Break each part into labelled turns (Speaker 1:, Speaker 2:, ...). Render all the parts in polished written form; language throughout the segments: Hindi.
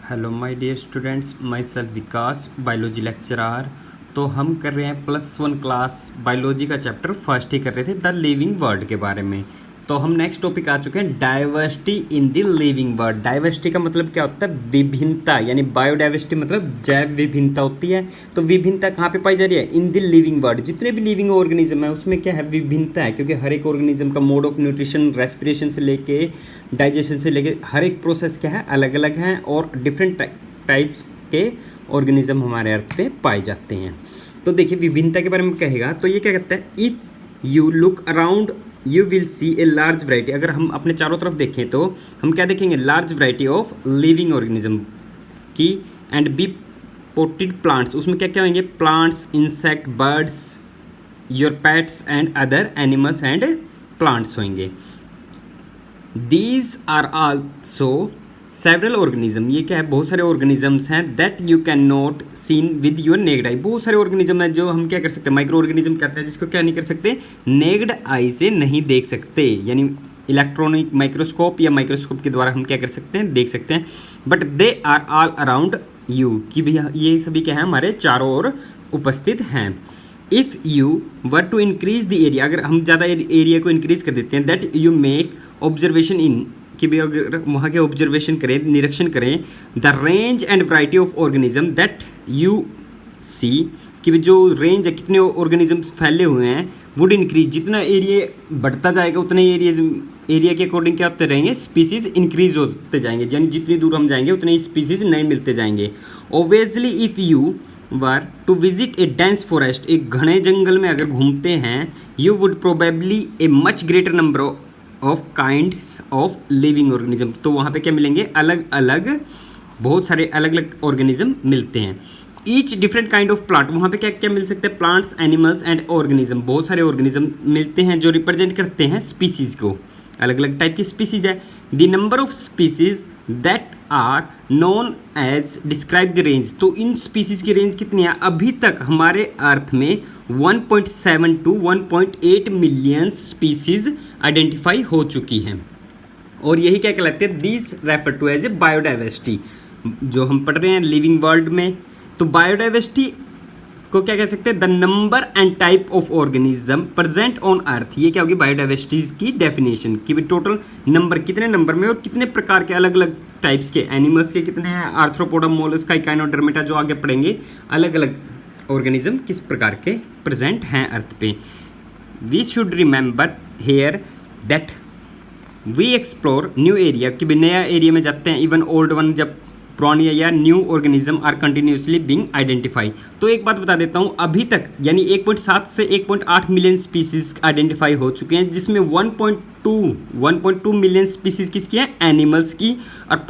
Speaker 1: Hello my dear students, myself Vikas, biology lecturer. तो हम कर रहे हैं +1 क्लास बायोलॉजी का चैप्टर फर्स्ट ही कर रहे थे द लिविंग वर्ल्ड के बारे में। तो हम नेक्स्ट टॉपिक आ चुके हैं diversity in the living world. Diversity का मतलब क्या होता है? विभिन्नता, यानी बायोडाइवर्सिटी मतलब जैव विभिन्नता होती है। तो विभिन्नता कहाँ पे पाई जा रही है? In the living world. जितने भी लिविंग ऑर्गेनिज्म है उसमें क्या है? विभिन्नता है, क्योंकि हर एक ऑर्गेनिज्म का मोड ऑफ न्यूट्रिशन, रेस्पिरेशन से लेके डाइजेशन से लेके हर एक प्रोसेस क्या है? अलग अलग हैं और डिफरेंट टाइप्स के ऑर्गेनिज्म हमारे अर्थ पे पाए जाते हैं। तो देखिए विभिन्नता के बारे में कहेगा तो ये क्या कहता है? If you look around you will see a large variety. अगर हम अपने चारों तरफ देखें तो हम क्या देखेंगे? Large variety of living organism की एंड बी पोटेड प्लांट्स। उसमें क्या क्या होंगे? Plants, insect, birds, your pets and other animals and plants होंगे। These are also several organism. ये क्या है? बहुत सारे ऑर्गेनिजम्स हैं that you can not seen with your naked eye. बहुत सारे ऑर्गेनिज्म हैं जो हम क्या कर सकते हैं? माइक्रो ऑर्गेनिज्म कहते हैं, जिसको क्या नहीं कर सकते? नेक्ड आई से नहीं देख सकते, यानी इलेक्ट्रॉनिक माइक्रोस्कोप या माइक्रोस्कोप के द्वारा हम क्या कर सकते हैं? देख सकते हैं। But they are all around you, कि भैया ये सभी क्या है? हमारे चारों ओर उपस्थित हैं। If you were to increase the area, अगर हम ज़्यादा एरिया को इंक्रीज कर देते हैं, that you make observation in, कि भी अगर वहाँ के ऑब्जर्वेशन करें, निरीक्षण करें, the range and variety of organism that you see, कि भी जो रेंज है, कितने ऑर्गेनिजम्स फैले हुए हैं, वुड इंक्रीज। जितना एरिया बढ़ता जाएगा उतने एरिया के अकॉर्डिंग क्या होते रहेंगे? स्पीसीज इंक्रीज होते जाएंगे, यानी जितनी दूर हम जाएंगे उतने स्पीसीज नए मिलते जाएंगे। Obviously if you were to visit a dense forest, एक घने जंगल में अगर घूमते हैं, you would probably a much greater number of kinds of living organism. तो वहाँ पे क्या मिलेंगे? अलग अलग, बहुत सारे अलग अलग ऑर्गेनिज्म मिलते हैं। Each different kind of plant, वहाँ पे क्या क्या मिल सकते हैं? Plants, animals and organism. बहुत सारे ऑर्गेनिज्म मिलते हैं जो रिप्रेजेंट करते हैं स्पीसीज को। अलग अलग टाइप की स्पीसीज है। The number of species that are known as describe the range. तो इन स्पीसीज की रेंज कितनी है? अभी तक हमारे अर्थ में 1.7 to 1.8 मिलियन स्पीसीज आइडेंटिफाई हो चुकी हैं। और यही क्या कहलाते हैं? This refer to as a biodiversity. जो हम पढ़ रहे हैं लिविंग वर्ल्ड में, तो बायोडाइवर्सिटी को क्या कह सकते हैं? The number and type of organism present on earth. ये क्या होगी? बायोडाइवर्सिटीज की डेफिनेशन, कि टोटल नंबर, कितने नंबर में और कितने प्रकार के अलग अलग टाइप्स के एनिमल्स के कितने हैं, आर्थ्रोपोडा, मोलस्का, इकाइनोडर्मेटा, जो आगे पढ़ेंगे, अलग अलग ऑर्गेनिज्म किस प्रकार के प्रेजेंट हैं अर्थ पे। We should remember here that we explore new area, कि भी नया एरिया में जाते हैं, इवन ओल्ड वन, जब पुरानी या new organism are continuously being identify. तो एक बात बता देता हूँ, अभी तक यानी 1.7 से 1.8 मिलियन स्पीसीज आइडेंटिफाई हो चुके हैं, जिसमें 1.2 मिलियन स्पीसीज किसकी है? एनिमल्स की, और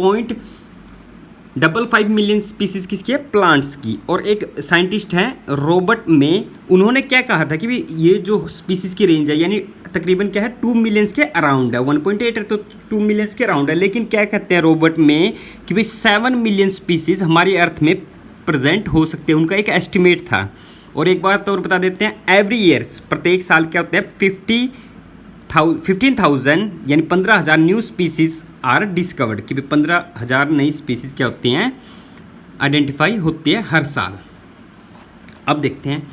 Speaker 1: 0.55 मिलियन स्पीसीज किसकी है? प्लांट्स की। और एक साइंटिस्ट है रॉबर्ट में, उन्होंने क्या कहा था कि भी ये जो स्पीसीज की रेंज है, यानी तकरीबन क्या है? 2 मिलियंस के अराउंड है। 1.8 है तो 2 मिलियंस के अराउंड है। लेकिन क्या कहते हैं रॉबर्ट में कि भाई 7 मिलियन स्पीसीज हमारी अर्थ में प्रेजेंट हो सकते हैं, उनका एक एस्टिमेट था। और एक बात और बता देते हैं, एवरी ईयर्स, प्रत्येक साल क्या होता है? 15,000 यानी 15,000 न्यू स्पीसीज आर डिस्कवर्ड, कि 15,000 नई स्पीसीज क्या होती हैं? आइडेंटिफाई होती है हर साल। अब देखते हैं,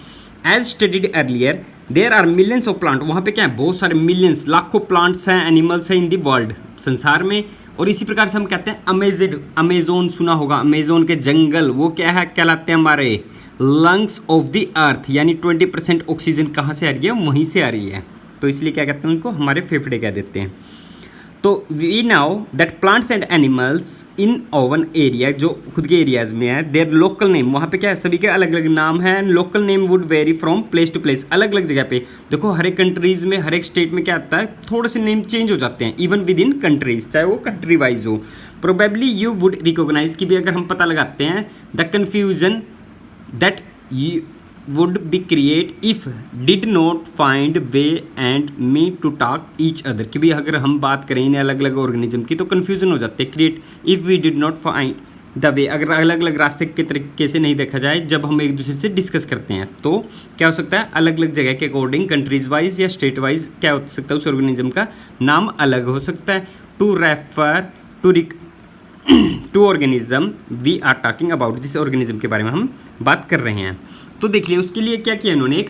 Speaker 1: as studied earlier there are millions of plant. वहाँ पे क्या है? बहुत सारे मिलियंस, लाखों प्लांट्स हैं, एनिमल्स हैं इन दी वर्ल्ड, संसार में। और इसी प्रकार से हम कहते हैं अमेजोन, सुना होगा, अमेजोन के जंगल, वो क्या है? कहलाते हैं हमारे लंग्स ऑफ द अर्थ, यानी 20% ऑक्सीजन कहाँ से आ रही है? वहीं से आ रही है। तो इसलिए क्या कहते हैं उनको? हमारे फेफड़े कह देते हैं। तो we now that plants and animals in own area, जो खुद के एरियाज में है, देयर लोकल नेम, वहाँ पे क्या है? सभी के अलग अलग नाम हैं। Local name would vary from place to place, अलग अलग जगह पे। देखो हर एक कंट्रीज में, हर एक स्टेट में क्या आता है? थोड़े से नेम चेंज हो जाते हैं, इवन विद इन कंट्रीज, चाहे वो कंट्री वाइज हो। प्रोबेबली यू वुड रिकॉग्नाइज, की भी अगर हम पता लगाते हैं, the confusion that you would be create if did not find way and me to talk each other, कि भी अगर हम बात करें इन अलग अलग ऑर्गेनिज्म की तो कन्फ्यूजन हो जाते हैं। Create if we did not find the way, अगर अलग अलग रास्ते के तरीके से नहीं देखा जाए, जब हम एक दूसरे से डिस्कस करते हैं, तो क्या हो सकता है? अलग अलग जगह के अकॉर्डिंग, कंट्रीज वाइज या स्टेट वाइज क्या हो सकता है? उस ऑर्गेनिज्म का नाम अलग हो सकता है। To refer to to organism we are talking about, जिस ऑर्गेनिज्म के बारे में हम बात कर रहे हैं। तो देखिए उसके लिए क्या किया इन्होंने,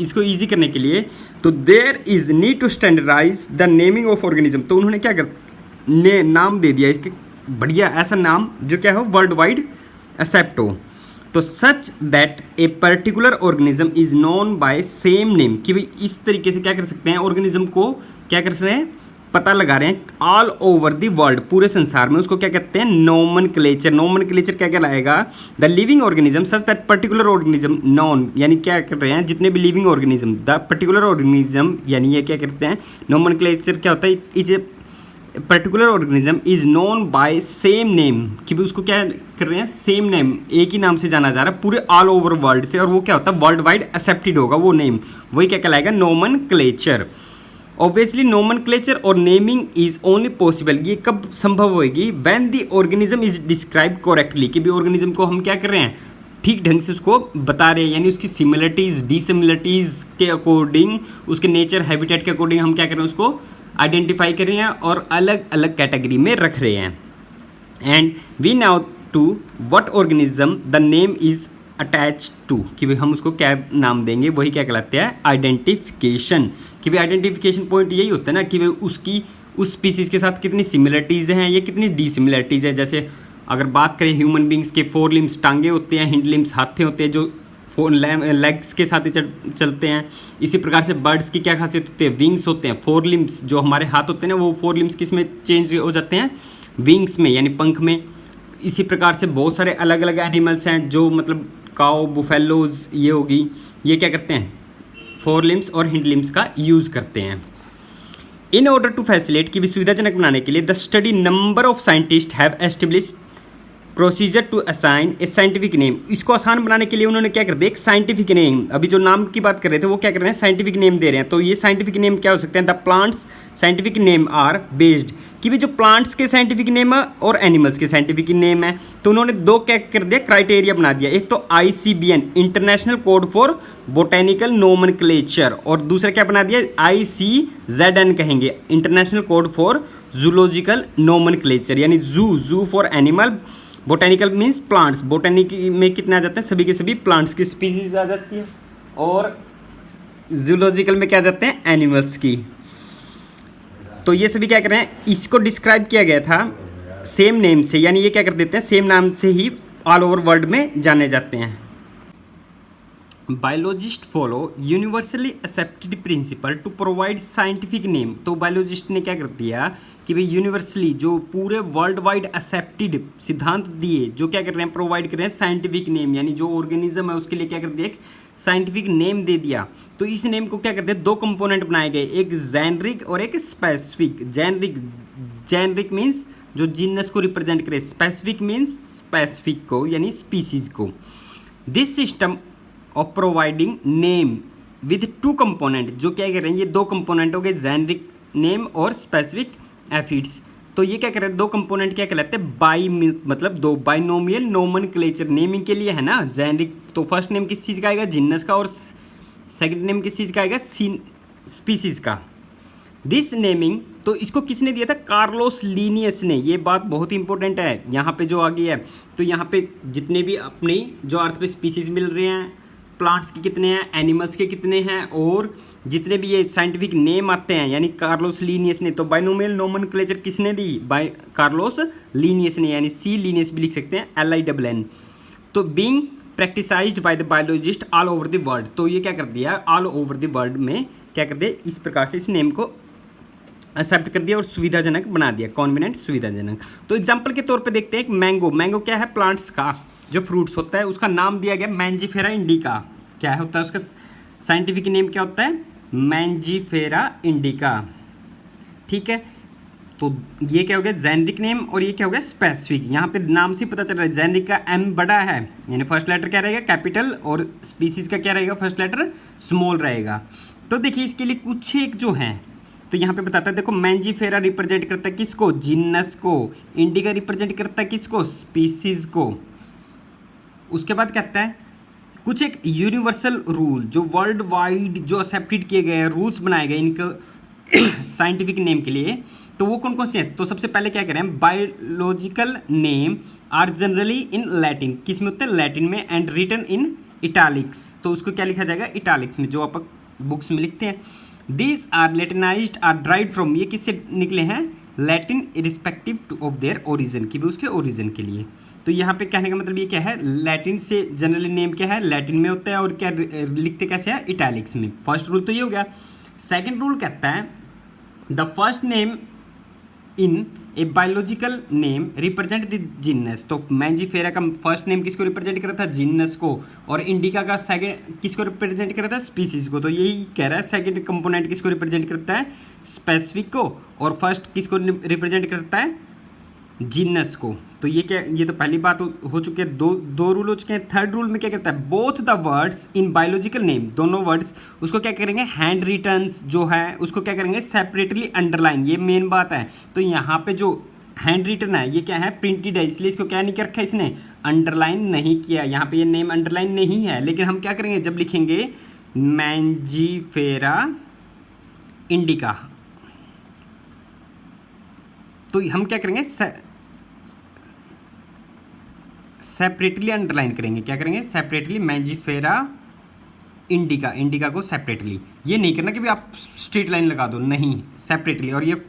Speaker 1: इसको ईजी करने के लिए, तो there is need to standardize the naming of organism. तो उन्होंने क्या कर नाम दे दिया इसके बढ़िया ऐसा नाम जो क्या हो वर्ल्ड वाइड एक्सेप्ट हो। तो such that a particular organism is known by same name, कि भाई इस तरीके से क्या कर सकते हैं, ऑर्गेनिज्म को क्या कर सकते हैं, पता लगा रहे हैं ऑल ओवर द वर्ल्ड, पूरे संसार में। उसको क्या कहते हैं, नोमेनक्लेचर। नोमेनक्लेचर क्या कहलाएगा, the living organism such that particular organism non, यानी क्या कर रहे हैं जितने भी living organism, the particular organism, यानी ये क्या करते हैं, नोमेनक्लेचर क्या होता है, is a particular organism is known by same name, कि भी उसको क्या कर रहे हैं, सेम नेम, एक ही नाम से जाना जा रहा है पूरे ऑल ओवर वर्ल्ड से, और वो क्या होता है वर्ल्ड वाइड एक्सेप्टेड होगा वो नेम, वही क्या कहलाएगा, नोमेनक्लेचर। ऑब्वियसली नोमेनक्लेचर और नेमिंग इज ओनली पॉसिबल, ये कब संभव होगी, when the organism is describe correctly, कि भी ऑर्गेनिज्म को हम क्या कर रहे हैं, ठीक ढंग से उसको बता रहे हैं, यानी उसकी सिमिलरिटीज डिसिमिलरिटीज के अकॉर्डिंग, उसके नेचर हैबिटेट के अकॉर्डिंग हम क्या कर रहे हैं, उसको आइडेंटिफाई कर रहे हैं और अलग अलग कैटेगरी में रख रहे हैं। And we now to what organism the name is attach to, कि भाई हम उसको क्या नाम देंगे, वही क्या कहलाते हैं, आइडेंटिफिकेशन। कि भाई आइडेंटिफिकेशन पॉइंट यही होता है ना, कि भाई उसकी उस स्पीसीज के साथ कितनी सिमिलरिटीज़ हैं, ये कितनी डिसिमिलरिटीज़ है। जैसे अगर बात करें ह्यूमन बींग्स के 4 लिम्स टांगे होते हैं, हिंड लिम्स हाथे होते हैं जो 4 लेग्स के साथ ही चलते हैं। इसी प्रकार से बर्ड्स की क्या खासियत होती है, विंग्स होते हैं। 4 लिम्स जो हमारे हाथ होते हैं ना, वो 4 लिम्स किस में चेंज हो जाते हैं, विंग्स में, यानी पंख में। इसी प्रकार से बहुत सारे अलग अलग एनिमल्स हैं जो मतलब काओ, बुफेलोज, ये होगी, ये क्या करते हैं, 4 लिम्स और हिंड लिम्स का यूज़ करते हैं। इन ऑर्डर टू फैसिलिटेट, की भी सुविधाजनक बनाने के लिए, the study number of scientist have establish procedure to assign a scientific name. इसको आसान बनाने के लिए उन्होंने क्या कर दिया, एक साइंटिफिक नेम, अभी जो नाम की बात कर रहे थे वो क्या कर रहे हैं, साइंटिफिक नेम दे रहे हैं। तो ये साइंटिफिक नेम क्या हो सकते हैं, the plants scientific name are based, कि भी जो प्लांट्स के साइंटिफिक नेम है और एनिमल्स के साइंटिफिक नेम है। तो उन्होंने 2 क्या कर दिया, क्राइटेरिया बना दिया, एक तो ICBN international code for botanical nomenclature, और दूसरा क्या बना दिया, ICZN कहेंगे, international code for zoological nomenclature, यानी जू for animal, botanical means plants, botanic में कितने आ जाते हैं, सभी के सभी प्लांट्स की स्पीसीज आ जाती है, और जूलॉजिकल में क्या आ जाते हैं, एनिमल्स की। तो ये सभी क्या कर रहे हैं, इसको डिस्क्राइब किया गया था सेम नेम से, यानी ये क्या कर देते हैं, सेम नाम से ही ऑल ओवर वर्ल्ड में जाने जाते हैं। Biologist follow universally accepted principle to provide scientific name. तो बायोलॉजिस्ट ने क्या कर दिया कि भाई यूनिवर्सली जो पूरे वर्ल्ड वाइड एक्सेप्टेड सिद्धांत दिए, जो क्या कर रहे हैं, प्रोवाइड कर रहे हैं साइंटिफिक नेम, यानी जो ऑर्गेनिज्म है उसके लिए क्या कर दिया, एक साइंटिफिक नेम दे दिया। तो इस नेम को क्या करते हैं, 2 कंपोनेंट बनाए गए, एक जेनरिक और एक स्पेसिफिक। जेनरिक मीन्स जो जीनस को रिप्रेजेंट करे, स्पेसिफिक मीन्स स्पेसिफिक को, यानी स्पीसीज को। This system of providing name with 2 component, जो क्या कर रहे हैं, ये 2 कंपोनेंट हो गए, जेनरिक नेम और स्पेसिफिक एफिड्स। तो ये क्या कर रहे हैं, 2 कंपोनेंट क्या कहलाते हैं, बाई मतलब 2 बाइनोमियल नोमेनक्लेचर नेमिंग के लिए है ना। जेनरिक तो फर्स्ट नेम किस चीज़ का आएगा, जिन्नस का, और सेकंड नेम किस चीज़ का आएगा, स्पीसीज का। दिस नेमिंग, तो इसको किसने दिया था, कार्लोस लीनियस ने। ये बात बहुत ही इंपॉर्टेंट है यहाँ पे जो आ गई है। तो यहाँ पे जितने भी अपनी जो अर्थ पे स्पीसीज मिल रहे हैं, प्लांट्स के कितने हैं, एनिमल्स के कितने हैं, और जितने भी ये साइंटिफिक नेम आते हैं, यानी कार्लोस लीनियस ने। तो बाइनोमियल नोमेनक्लेचर किसने दी, बाय कार्लोस लीनियस ने, यानी C लीनियस भी लिख सकते हैं, LINN। तो being practised by the biologist all over the world. तो ये क्या कर दिया, ऑल ओवर द वर्ल्ड में क्या कर दिया, इस प्रकार से इस नेम को एक्सेप्ट कर दिया और सुविधाजनक बना दिया, कॉन्वीनिएंट, सुविधाजनक। तो एग्जाम्पल के तौर पे देखते हैं, एक मैंगो। मैंगो क्या है, प्लांट्स का जो फ्रूट्स होता है, उसका नाम दिया गया मैंजीफेरा इंडिका। क्या होता है उसका साइंटिफिक नेम, क्या होता है, मैंजीफेरा इंडिका। ठीक है, तो ये क्या हो गया, जेनरिक नेम, और ये क्या हो गया, स्पेसिफिक। यहाँ पे नाम से पता चल रहा है, जेनरिक का M बड़ा है, यानी फर्स्ट लेटर क्या रहेगा, कैपिटल, और स्पीसीज का क्या रहेगा, फर्स्ट लेटर स्मॉल रहेगा। तो देखिए इसके लिए कुछ एक जो है, तो यहाँ पे बताता है, देखो मैंजीफेरा रिप्रेजेंट करता है किसको, जिन्नस को, इंडिका रिप्रेजेंट करता है किसको, स्पीसीज को। उसके बाद कहता है कुछ एक यूनिवर्सल रूल, जो वर्ल्ड वाइड जो एक्सेप्टेड किए गए हैं, रूल्स बनाए गए इनको साइंटिफिक नेम के लिए, तो वो कौन कौन से हैं? तो सबसे पहले क्या करें हम, biological name are generally in Latin, किस में होते हैं? लैटिन में, एंड रिटन इन इटालिक्स, तो उसको क्या लिखा जाएगा? इटालिक्स में, जो आप बुक्स में लिखते हैं। These are latinised or derived from, ये किससे निकले हैं? Latin irrespective of their origin, की भी उसके ओरिजिन के लिए। तो यहाँ पे कहने का मतलब ये क्या है? लैटिन से जनरली नेम क्या है? लैटिन में होता है, और क्या लिखते कैसे हैं? इटैलिक्स में। फर्स्ट रूल तो ये हो गया। सेकंड रूल कहता है the first name in a biological name represent the genus. तो मैंजीफेरा का फर्स्ट नेम किसको रिप्रेजेंट कर रहा था? जिनस को। और इंडिका का सेकंड किसको रिप्रेजेंट कर रहा था? स्पीसीज को। तो यही कह रहा है सेकंड कंपोनेंट किसको रिप्रेजेंट करता है? स्पेसिफिक को। और फर्स्ट किसको रिप्रेजेंट करता है? जिनस को। तो ये क्या, ये तो पहली बात हो चुकी है। दो रूल हो चुके हैं। थर्ड रूल में क्या कहता है? Both the words in biological name, दोनों वर्ड्स उसको क्या करेंगे? हैंड रिटन्स जो है उसको क्या करेंगे? Separately underline. ये मेन बात है। तो यहाँ पे जो हैंड रिटन है ये क्या है? प्रिंटेड है, इसलिए इसको क्या नहीं कर रखा है? इसने अंडरलाइन नहीं किया। यहाँ पे ये नेम अंडरलाइन नहीं है, लेकिन हम क्या करेंगे जब लिखेंगे मैंजीफेरा इंडिका, तो हम क्या करेंगे? सेपरेटली अंडरलाइन करेंगे। क्या करेंगे? सेपरेटली मैंजीफेरा इंडिका, इंडिका को सेपरेटली। ये नहीं करना कि भी आप स्ट्रेट लाइन लगा दो, नहीं, सेपरेटली। और ये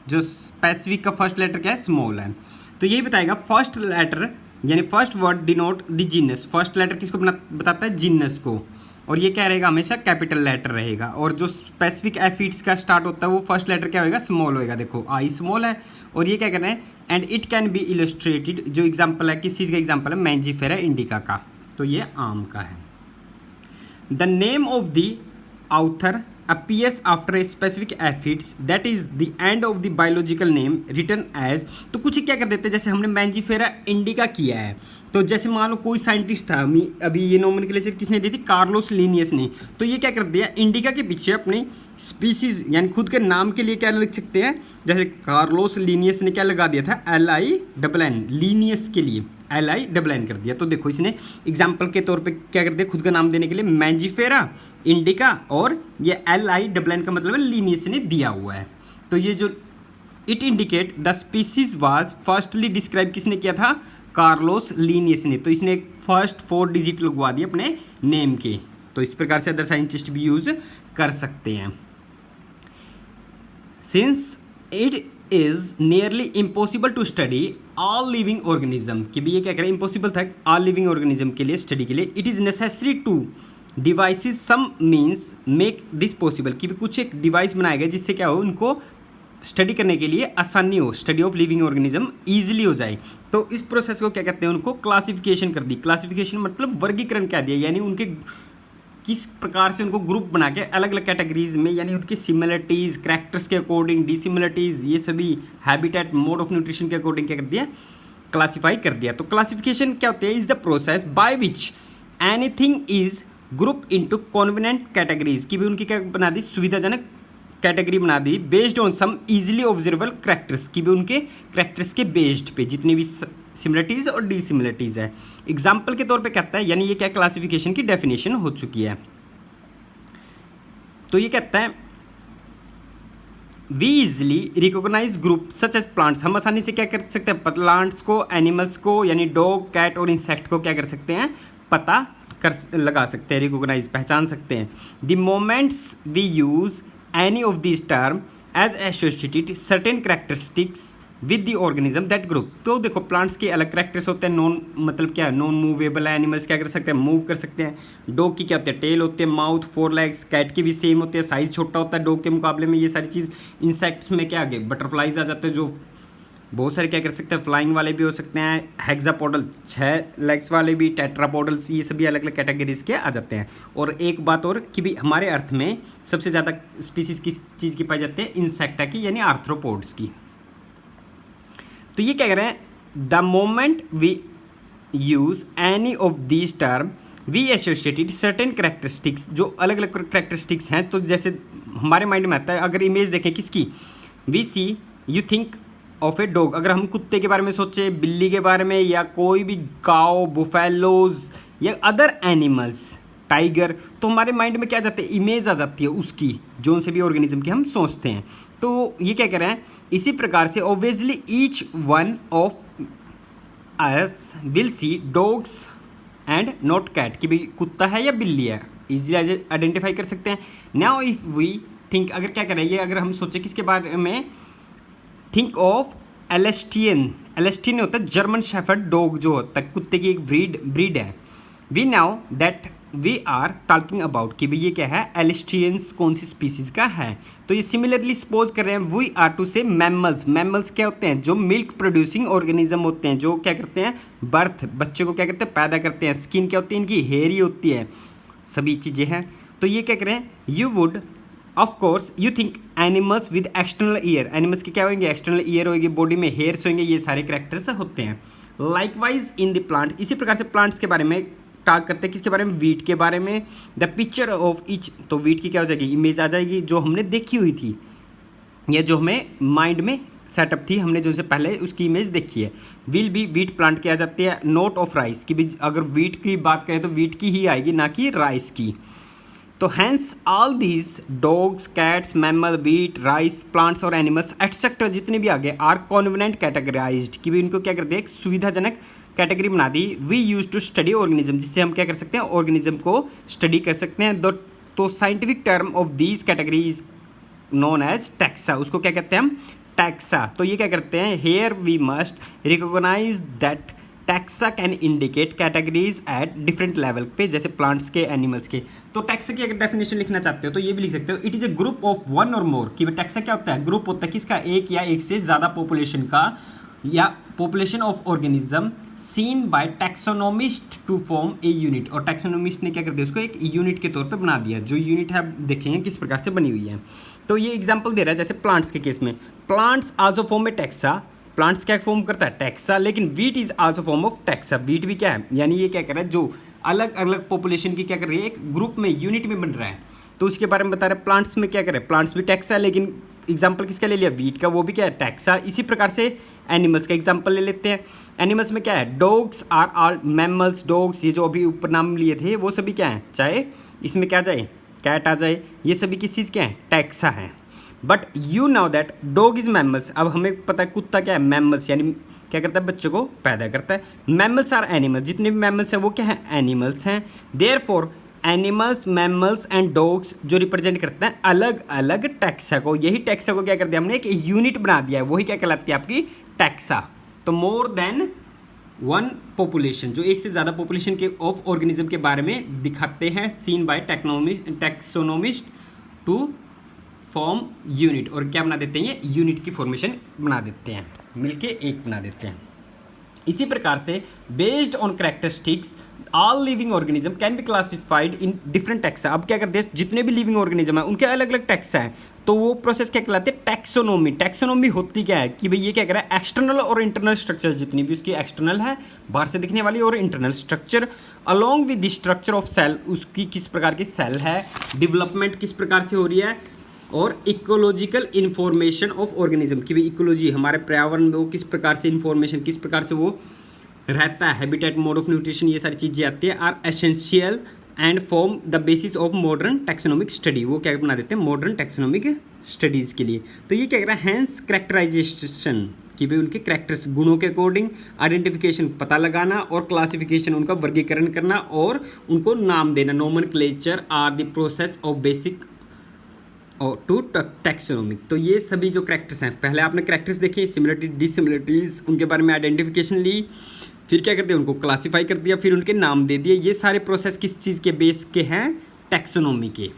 Speaker 1: जो स्पेसिफिक का फर्स्ट लेटर क्या है? स्मॉल है। तो यही बताएगा फर्स्ट लेटर यानी first word denote the genus. First letter किसको बताता है? जीनस को। और ये क्या रहेगा? हमेशा कैपिटल लेटर रहेगा। और जो स्पेसिफिक एफिड्स का स्टार्ट होता है वो फर्स्ट लेटर क्या होगा? स्मॉल होएगा। देखो आई स्मॉल है। और ये क्या करना है? And it can be illustrated, जो एग्जांपल है किस चीज़ का एग्जांपल है? मैंजीफेरा इंडिका का। तो ये आम का है। The name of the author appears after a specific affix that is the end of the biological name written as। तो कुछ क्या कर देते हैं, जैसे हमने मैंजीफेरा इंडिका किया है, तो जैसे मान लो कोई साइंटिस्ट था, अभी ये नोमेनक्लेचर किसने दी थी? कार्लोस लीनियस ने। तो ये क्या कर दिया? इंडिका के पीछे अपनी स्पीसीज यानी खुद के नाम के लिए क्या लिख सकते हैं? जैसे कार्लोस लीनियस ने क्या लगा दिया था? LINN, लीनियस के लिए LINN कर दिया। तो देखो इसने एग्जाम्पल के तौर पे क्या कर दिया खुद का नाम देने के लिए? मैंजीफेरा इंडिका, और ये LINN का मतलब है लीनियस ने दिया हुआ है। तो ये जो it indicate the species was firstly describe किसने किया था? कार्लोस लीनियस ने। तो इसने फर्स्ट 4 डिजिट लगवा दिए अपने नेम के। तो इस प्रकार से अदर साइंटिस्ट भी यूज कर सकते हैं। Since it is nearly impossible to study all living organism, कि भी ये क्या करें? इम्पॉसिबल था ऑल लिविंग ऑर्गेनिज्म के लिए स्टडी के लिए। It is necessary to devices some means make this possible, कि भी कुछ एक डिवाइस बनाया गया जिससे क्या हो? उनको स्टडी करने के लिए आसानी हो, study of living organism easily हो जाए। तो इस प्रोसेस को क्या कहते हैं? उनको क्लासिफिकेशन कर दी। क्लासिफिकेशन मतलब वर्गीकरण कह दिया, यानी उनके किस प्रकार से उनको ग्रुप बना के अलग अलग कैटेगरीज में, यानी उनकी सिमिलरिटीज, कैरेक्टर्स के अकॉर्डिंग, डिसिमिलरिटीज, ये सभी हैबिटेट, मोड ऑफ न्यूट्रिशन के अकॉर्डिंग क्या कर दिया? क्लासीफाई कर दिया। तो क्लासिफिकेशन क्या होती है? Is the process by which anything is group into convenient categories, की भी उनकी क्या बना दी? सुविधाजनक कैटेगरी बना दी। Based on some easily observable characters, की भी उनके कैरेक्टर्स के बेस्ड पे जितनी भी सिमिलरिटीज और डिसिमिलरिटीज है। एग्जाम्पल के तौर पे कहता है, यानी ये क्या क्लासिफिकेशन की डेफिनेशन हो चुकी है। तो ये कहता है we easily recognise group such as plants, हम आसानी से क्या कर सकते हैं? प्लांट्स को, एनिमल्स को, यानी डॉग, कैट और इंसेक्ट को क्या कर सकते हैं? पता कर लगा सकते हैं, रिकॉग्नाइज, पहचान सकते हैं। The moments we use any of these term as associated certain characteristics with the organism that group। तो देखो प्लांट्स के अलग कैरेक्टर्स होते हैं। नॉन मतलब क्या है? नॉन मूवेबल है। एनिमल्स क्या कर सकते हैं? मूव कर सकते हैं। डॉग की क्या होते हैं? टेल होते हैं, माउथ, 4 लेग्स। कैट की भी सेम होते हैं, साइज छोटा होता है डॉग के मुकाबले में। ये सारी चीज़ इंसेक्ट्स में क्या आ गए? बटरफ्लाइज आ जाते हैं, जो बहुत सारे क्या कर सकते हैं? फ्लाइंग वाले भी हो सकते हैं, हेक्सापोडल 6 लेग्स वाले भी, टेट्रापोडल्स, ये सभी अलग अलग कैटेगरीज के आ जाते हैं। और एक बात और कि भी हमारे अर्थ में सबसे ज़्यादा स्पीसीज किस चीज़ की पाई जाती है? इंसेक्टा की, यानी आर्थ्रोपोड्स की। तो ये क्या कह रहे हैं? The moment we use any of these term we associated certain characteristics, जो अलग अलग कैरेक्टरिस्टिक्स हैं। तो जैसे हमारे माइंड में आता है, अगर इमेज देखें किसकी? We see you think of a dog. अगर हम कुत्ते के बारे में सोचे, बिल्ली के बारे में, या कोई भी काऊ, बुफेलोज या अदर एनिमल्स, टाइगर, तो हमारे माइंड में क्या आ जाता है? इमेज आ जाती है उसकी, जोन से भी ऑर्गेनिज्म की हम सोचते हैं। तो ये क्या कह रहे हैं, इसी प्रकार से obviously each one of us will see dogs and not cat, कि भाई कुत्ता है या बिल्ली है, इजीली आइडेंटिफाई कर सकते हैं। नाउ इफ वी थिंक, अगर क्या करें ये, अगर हम सोचें किसके बारे में, थिंक ऑफ एलेस्टियन। एलेस्टियन होता है जर्मन शेफर्ड डॉग, जो होता है कुत्ते की एक ब्रीड है। We now that we are talking about, कि भाई ये क्या है, एलेस्टियंस कौन सी स्पीसीज का है। तो ये सिमिलरली सपोज कर रहे हैं, वी आर टू से मैमल्स। मैमल्स क्या होते हैं, जो मिल्क प्रोड्यूसिंग ऑर्गेनिज्म होते हैं, जो क्या करते हैं, बर्थ, बच्चे को क्या करते हैं, पैदा करते हैं। स्किन क्या होती है इनकी, हेयरी होती है, सभी चीज़ें हैं। तो ये क्या करें, you would of course you think animals with external ear. Animals की क्या होंगे, एक्सटर्नल ईयर होगी, बॉडी में हेयर्स होंगे, ये सारे करेक्टर्स होते हैं। लाइकवाइज इन द प्लांट, इसी प्रकार से प्लांट्स के बारे में टॉक करते हैं, किसके बारे में, वीट के बारे में। द पिक्चर ऑफ ईच, तो वीट की क्या हो जाएगी, इमेज आ जाएगी जो हमने देखी हुई थी, या जो हमें माइंड में सेटअप थी, हमने जो से पहले उसकी इमेज देखी है। विल बी वीट प्लांट किया जाती है। नोट ऑफ राइस, की भी अगर वीट की बात करें तो वीट की ही आएगी, ना कि राइस की। तो hence all these dogs, cats, mammal, wheat, rice, plants और एनिमल्स एटसेट्रा जितने भी आगे आर कॉन्वेनेंट कैटेगराइज्ड, कि भी इनको क्या करते हैं, एक सुविधाजनक कैटेगरी बना दी। We use to study organism, जिससे हम क्या कर सकते हैं, ऑर्गेनिज्म को स्टडी कर सकते हैं। तो scientific term of these category is known as taxa, उसको क्या कहते हैं हम, टैक्सा। तो ये क्या करते हैं, here we must recognise that taxa can indicate categories at different level पे, जैसे प्लांट्स के, एनिमल्स के। तो टैक्सा की अगर डेफिनेशन लिखना चाहते हो तो ये भी लिख सकते हो, it is a group of one और मोर। कि टैक्सा क्या होता है, ग्रुप होता है किसका, एक या एक से ज़्यादा पॉपुलेशन का, या population of organism seen by taxonomist to form a unit. और टैक्सोनोमिस्ट ने क्या कर दिया, उसको एक यूनिट के तौर पे बना दिया। जो यूनिट है आप देखेंगे किस प्रकार से बनी हुई है। तो ये एग्जांपल दे रहा है, जैसे प्लांट्स के केस में, प्लांट्स आल्सो फॉर्म ए टैक्सा, प्लांट्स क्या फॉर्म करता है, टैक्सा। लेकिन wheat is also form of taxa, wheat भी क्या है, यानी ये क्या कर रहा है, जो अलग अलग पॉपुलेशन की क्या कर रही है, एक ग्रुप में, यूनिट में बन रहा है। तो उसके बारे में बता रहे हैं। प्लांट्स में क्या कर रहे हैं, प्लांट्स भी टैक्सा है, लेकिन एग्जाम्पल किसका ले लिया, वीट का, वो भी क्या है, टैक्सा। इसी प्रकार से एनिमल्स का एग्जाम्पल ले लेते हैं। एनिमल्स में क्या है, dogs are all mammals, dogs, ये जो अभी ऊपर नाम लिए थे वो सभी क्या है, चाहे इसमें क्या जाए, कैट आ जाए, ये सभी किस चीज़ के हैं, टैक्सा है। But you now that dog is mammals, अब हमें पता है कुत्ता क्या है, मैमल्स, यानी क्या करता है, बच्चों को पैदा करता है। मैमल्स आर एनिमल्स, जितने भी मैमल्स हैं वो क्या है, एनिमल्स हैं। Therefore animals, mammals and dogs जो रिप्रेजेंट करते हैं अलग अलग टैक्सा को, यही टैक्सा को क्या कर दिया हमने, एक यूनिट बना दिया है, वही क्या कहलाती है आपकी टैक्सा। तो मोर देन वन पॉपुलेशन, जो एक से ज़्यादा पॉपुलेशन के ऑफ ऑर्गेनिज्म के बारे में दिखाते हैं, seen by taxonomist to form unit, और क्या बना देते हैं, ये यूनिट की फॉर्मेशन बना देते हैं, मिलके एक बना देते हैं। इसी प्रकार से based on characteristics all living organism can be classified in different taxa. अब क्या करते हैं, जितने भी लिविंग ऑर्गेनिज्म है उनके अलग अलग टैक्सा है, तो वो प्रोसेस क्या कहलाते हैं, टैक्सोनोमी। टैक्सोनोमी होती क्या है, कि भाई ये क्या कर रहा है, एक्सटर्नल और इंटरनल स्ट्रक्चर, जितनी भी उसकी एक्सटर्नल है बाहर से दिखने वाली, और internal structure along with the structure of cell, उसकी किस प्रकार की सेल है, डेवलपमेंट किस प्रकार से हो रही है, और इकोलॉजिकल इन्फॉर्मेशन ऑफ ऑर्गेनिज्म, की भी इकोलॉजी, हमारे पर्यावरण में वो किस प्रकार से इन्फॉर्मेशन, किस प्रकार से वो रहता है, हैबिटेट, मोड ऑफ न्यूट्रिशन, ये सारी चीज़ें आती है, are essential and form the basis of modern taxonomic study. वो क्या बना देते हैं, मॉडर्न टैक्सोनोमिक स्टडीज़ के लिए। तो ये क्या कह रहा है, हैंस कैरेक्टराइजेशन, कि भाई उनके कैरेक्टर्स, गुणों के अकॉर्डिंग आइडेंटिफिकेशन पता लगाना, और क्लासिफिकेशन उनका वर्गीकरण करना, और उनको नाम देना, nomenclature are the process of basic और टू टैक्सोनोमिक। तो ये सभी जो कैरेक्टर्स हैं, पहले आपने कैरेक्टर्स देखे, सिमिलरिटी, डिसिमिलरिटीज़, उनके बारे में आइडेंटिफिकेशन ली, फिर क्या करते हैं, उनको क्लासीफाई कर दिया, फिर उनके नाम दे दिए। ये सारे प्रोसेस किस चीज़ के बेस के हैं, टैक्सोनोमी के।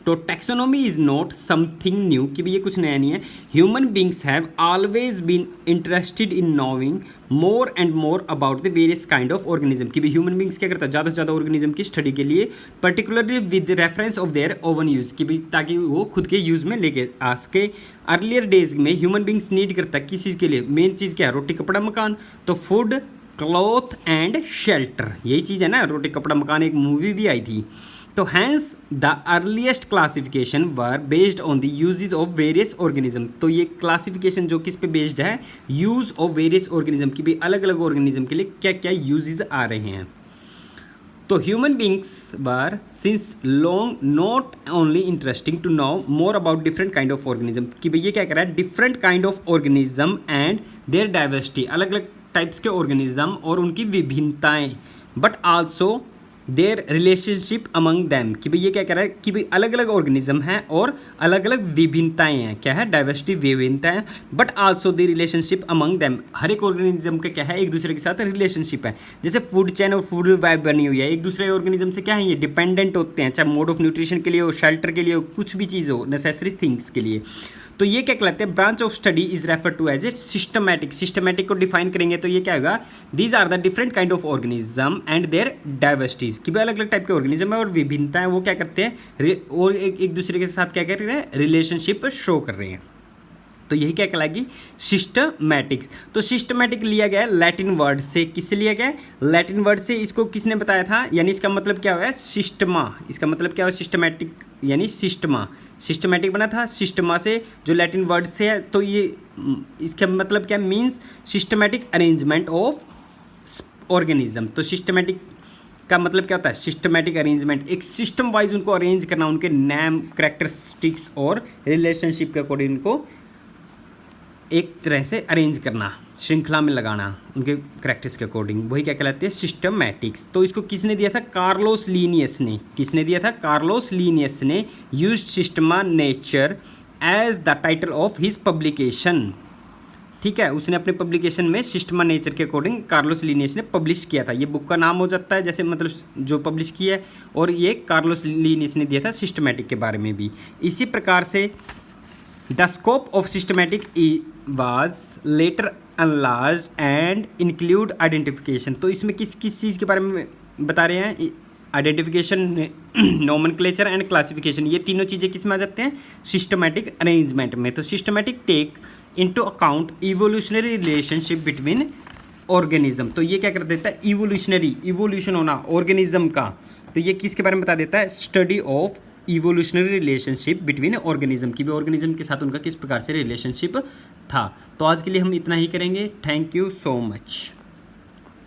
Speaker 1: तो taxonomy is not something new, कि भी ये कुछ नया नहीं है। Human beings have always been interested in knowing more and more about the various kind of organism, कि भी ह्यूमन बींग्स क्या करता है, ज़्यादा से ज़्यादा ऑर्गेनिज्म की स्टडी के लिए, particularly with reference of their own use, कि भी ताकि वो खुद के यूज़ में लेके आ सके। अर्लियर डेज में ह्यूमन बींग्स नीड करता है किस चीज़ के लिए, मेन चीज़ क्या है, रोटी कपड़ा मकान। तो फूड, क्लॉथ एंड शेल्टर, यही चीज़ है ना, रोटी कपड़ा मकान, एक मूवी भी आई थी। तो hence the earliest classification were based on the uses of various organism. तो ये क्लासिफिकेशन जो किस पे बेस्ड है, यूज ऑफ वेरियस ऑर्गेनिज्म, की भी अलग अलग ऑर्गेनिज्म के लिए क्या क्या यूजेस आ रहे हैं। तो human beings were since long not only interesting to know more about different kind of organism, कि भैया क्या कर रहा है, different kind of organism and their diversity, अलग अलग टाइप्स के ऑर्गेनिज्म और उनकी विभिन्नताएं, but also their relationship among them, कि भाई ये क्या कह रहा है कि भाई अलग अलग ऑर्गेनिज्म हैं और अलग अलग विभिन्नताएं हैं, क्या है, डाइवर्सिटी विभिन्नता है, but also the relationship among them, हर एक ऑर्गेनिज्म का क्या है, एक दूसरे के साथ रिलेशनशिप है। जैसे फूड चेन और फूड वेब बनी हुई है, एक दूसरे ऑर्गेनिज्म से क्या है, ये डिपेंडेंट होते हैं, चाहे मोड ऑफ न्यूट्रिशन के लिए हो, शेल्टर के लिए हो, कुछ भी चीज़ हो, नेसेसरी थिंग्स के लिए। तो ये क्या कहलाते हैं, branch of study is refer to as a systematic, systematic को डिफाइन करेंगे तो ये क्या होगा, these are the different kind of organism and their diversities, कि भाई अलग अलग टाइप के ऑर्गेनिज्म है और विभिन्नता है, वो क्या करते हैं और एक दूसरे के साथ क्या कर रहे हैं, रिलेशनशिप शो कर रहे हैं। तो यही क्या कहलाएगी, सिस्टमैटिक्स। तो सिस्टमैटिक लिया गया लैटिन वर्ड से, किससे लिया गया, लैटिन वर्ड से। इसको किसने बताया था, यानी इसका मतलब क्या हुआ, सिस्टमा, इसका मतलब क्या हुआ, सिस्टमैटिक यानी सिस्टमा, सिस्टमैटिक बना था सिस्टमा से, जो लैटिन वर्ड से है। तो ये इसका मतलब क्या means systematic arrangement of organism. तो सिस्टमैटिक का मतलब क्या होता है, सिस्टमैटिक अरेंजमेंट, एक सिस्टम वाइज उनको अरेंज करना, उनके नेम, कैरेक्टरिस्टिक्स और रिलेशनशिप के अकॉर्डिंग उनको एक तरह से अरेंज करना, श्रृंखला में लगाना उनके कैरेक्टर्स के अकॉर्डिंग, वही क्या कहलाते हैं, सिस्टमैटिक्स। तो इसको किसने दिया था, कार्लोस लीनियस ने, किसने दिया था, कार्लोस लीनियस ने used Systema Naturae as the title of his publication. ठीक है, उसने अपने पब्लिकेशन में सिस्टमा नेचर के अकॉर्डिंग कार्लोस लीनियस ने पब्लिश किया था। ये बुक का नाम हो जाता है जैसे मतलब जो पब्लिश किया है, और ये कार्लोस लीनियस ने दिया था सिस्टमैटिक के बारे में भी। इसी प्रकार से the scope of systematic was later enlarge and include identification. तो इसमें किस किस चीज़ के बारे में बता रहे हैं, आइडेंटिफिकेशन, नोमेनक्लेचर एंड क्लासिफिकेशन, ये तीनों चीज़ें किस में आ जाते हैं, सिस्टमैटिक अरेंजमेंट में। तो systematic take into account evolutionary relationship between organism. तो ये क्या कर देता है, इवोल्यूशन होना ऑर्गेनिज्म का। तो ये किसके बारे में बता देता है, study of evolutionary relationship between organism, की भी ऑर्गेनिज्म के साथ उनका किस प्रकार से रिलेशनशिप था। तो आज के लिए हम इतना ही करेंगे। Thank you so much.